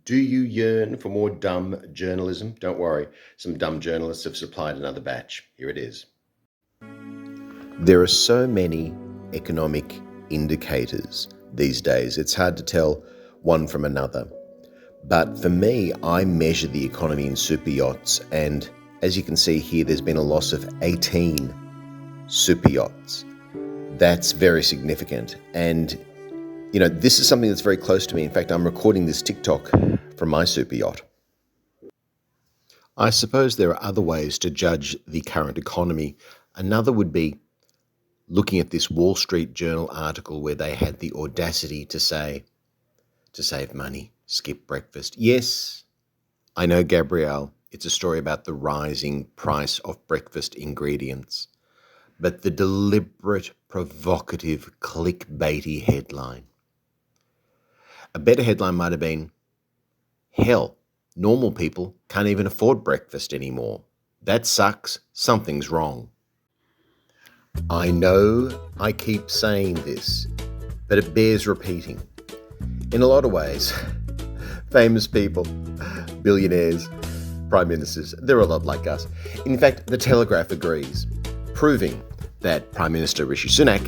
Do you yearn for more dumb journalism? Don't worry, some dumb journalists have supplied another batch. Here it is. There are so many economic indicators these days, it's hard to tell one from another. But for me, I measure the economy in super yachts, and as you can see here, there's been a loss of 18 super yachts. That's very significant. And, this is something that's very close to me. In fact, I'm recording this TikTok from my super yacht. I suppose there are other ways to judge the current economy. Another would be looking at this Wall Street Journal article where they had the audacity to say, to save money, skip breakfast. Yes, I know, Gabrielle, it's a story about the rising price of breakfast ingredients. But the deliberate, provocative, clickbaity headline. A better headline might have been, hell, normal people can't even afford breakfast anymore. That sucks. Something's wrong. I know I keep saying this, but it bears repeating. In a lot of ways, famous people, billionaires, prime ministers, they're a lot like us. In fact, the Telegraph agrees, proving that Prime Minister Rishi Sunak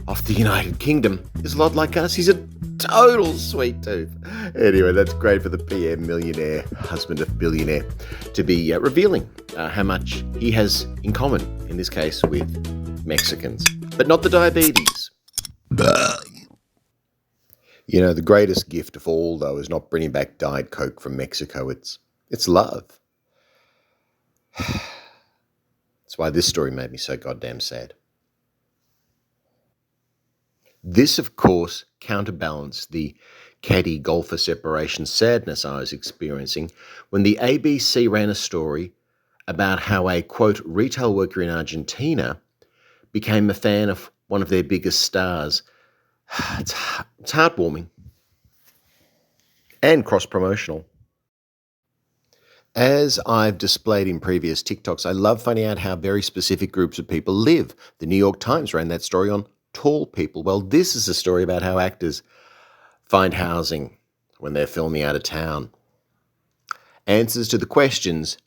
of the United Kingdom is a lot like us. He's a total sweet tooth. Anyway, that's great for the PM millionaire, husband of billionaire, to be revealing how much he has in common, in this case with Mexicans, but not the diabetes. The greatest gift of all, though, is not bringing back Diet Coke from Mexico. It's love. That's why this story made me so goddamn sad. This, of course, counterbalanced the caddy golfer separation sadness I was experiencing when the ABC ran a story about how a, quote, retail worker in Argentina became a fan of one of their biggest stars. It's heartwarming and cross-promotional. As I've displayed in previous TikToks, I love finding out how very specific groups of people live. The New York Times ran that story on tall people. Well, this is a story about how actors find housing when they're filming out of town. Answers to the questions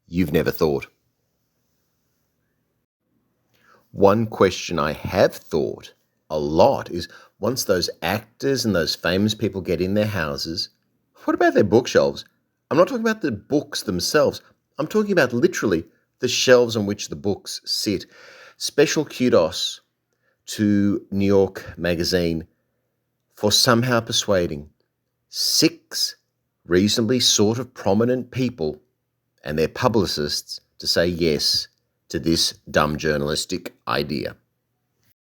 you've never thought. One question I have thought a lot is, once those actors and those famous people get in their houses, what about their bookshelves? I'm not talking about the books themselves. I'm talking about literally the shelves on which the books sit. Special kudos to New York Magazine for somehow persuading 6 reasonably sort of prominent people and their publicists to say yes to this dumb journalistic idea.